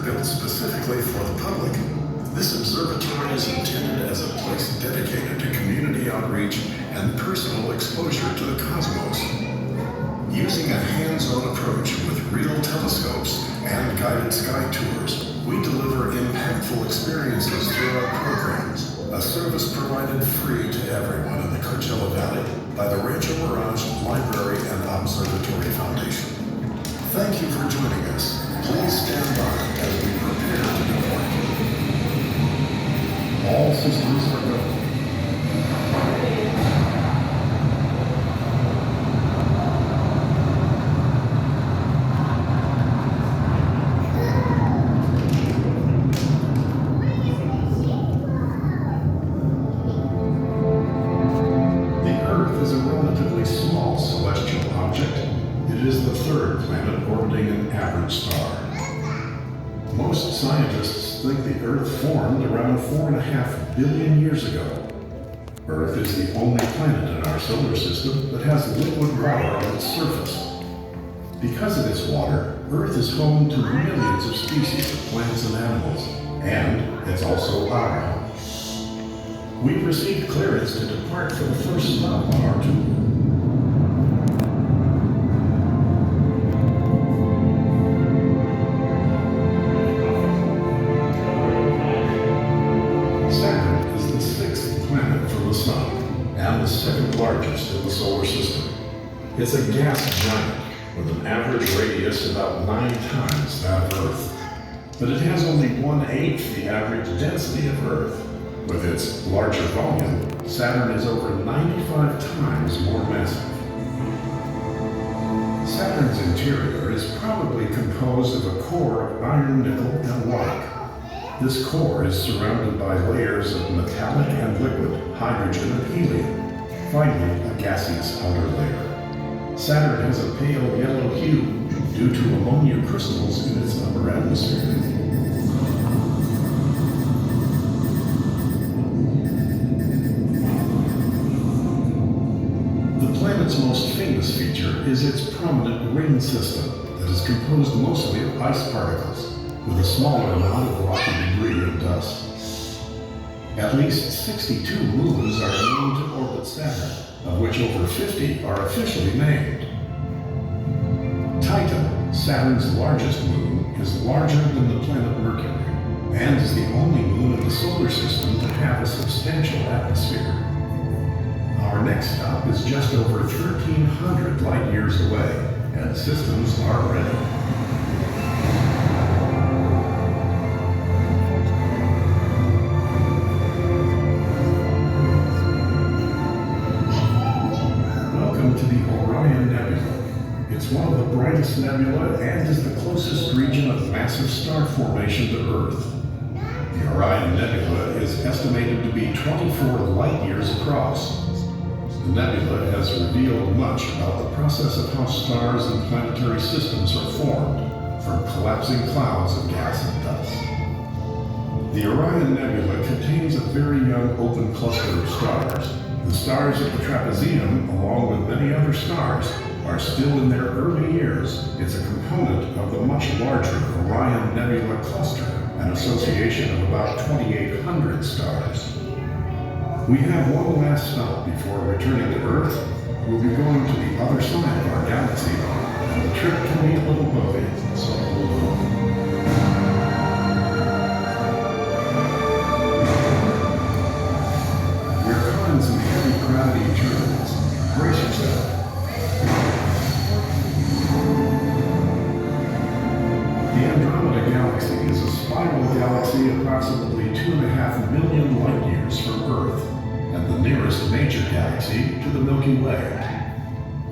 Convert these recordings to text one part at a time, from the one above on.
built specifically for the public, this observatory is intended as a place dedicated to community outreach and personal exposure to the cosmos. Using a hands-on approach with real telescopes and guided sky tours, we deliver impactful experiences through our programs, a service provided free to everyone in the Coachella Valley by the Rancho Mirage Library and Obeservatory Foundation. Thank you for joining us. Please stand by as we prepare to depart. All systems are go. Most scientists think the Earth formed around 4.5 billion years ago. Earth is the only planet in our solar system that has liquid water on its surface. Because of its water, Earth is home to millions of species of plants and animals, and it's also our home. We've received clearance to depart for the first stop on our tour. Largest in the solar system. It's a gas giant with an average radius about 9 times that of Earth. But it has only 1/8 the average density of Earth. With its larger volume, Saturn is over 95 times more massive. Saturn's interior is probably composed of a core of iron, nickel, and rock. This core is surrounded by layers of metallic and liquid, hydrogen and helium. Finally, a gaseous outer layer. Saturn has a pale yellow hue due to ammonia crystals in its upper atmosphere. The planet's most famous feature is its prominent ring system that is composed mostly of ice particles, with a smaller amount of rocky debris and dust. At least 62 moons are known to orbit Saturn, of which over 50 are officially named. Titan, Saturn's largest moon, is larger than the planet Mercury, and is the only moon in the solar system to have a substantial atmosphere. Our next stop is just over 1,300 light years away, and systems are ready. It's one of the brightest nebula and is the closest region of massive star formation to Earth. The Orion Nebula is estimated to be 24 light years across. The nebula has revealed much about the process of how stars and planetary systems are formed, from collapsing clouds of gas and dust. The Orion Nebula contains a very young open cluster of stars. The stars of the trapezium, along with many other stars, are still in their early years. It's a component of the much larger Orion Nebula cluster, an association of about 2,800 stars. We have one last stop before returning to Earth. We'll be going to the other side of our galaxy, and the trip can be a little bumpy, so hold on. We're caught in some heavy gravity turbulence. Brace yourself. The Andromeda Galaxy is a spiral galaxy approximately 2.5 million light years from Earth, and the nearest major galaxy to the Milky Way.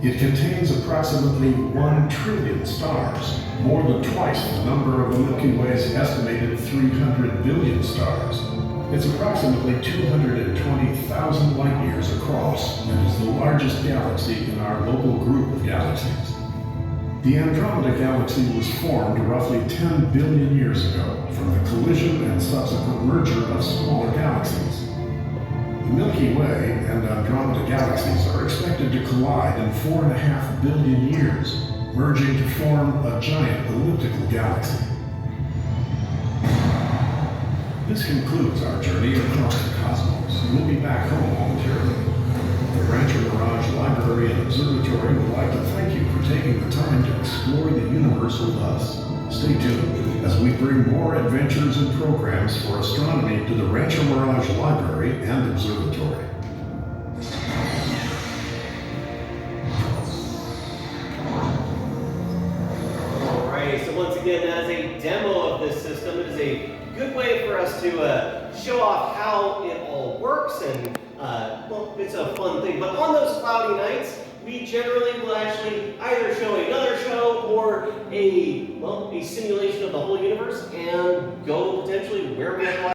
It contains approximately 1 trillion stars, more than twice the number of the Milky Way's estimated 300 billion stars. It's approximately 220,000 light years across and is the largest galaxy in our local group of galaxies. The Andromeda Galaxy was formed roughly 10 billion years ago from the collision and subsequent merger of smaller galaxies. The Milky Way and Andromeda galaxies are expected to collide in 4.5 billion years, merging to form a giant elliptical galaxy. This concludes our journey across the cosmos. We'll be back home momentarily. The Rancho Mirage Library and Observatory would like to thank you for taking the time to explore the universe with us. Stay tuned as we bring more adventures and programs for astronomy to the Rancho Mirage Library and Observatory. Alrighty, so once again, that is a demo of this system. It is a good way for us to show off how it all works, and well, it's a fun thing. But on those cloudy nights, we generally will actually either show another show or a simulation of the whole universe and go potentially where we have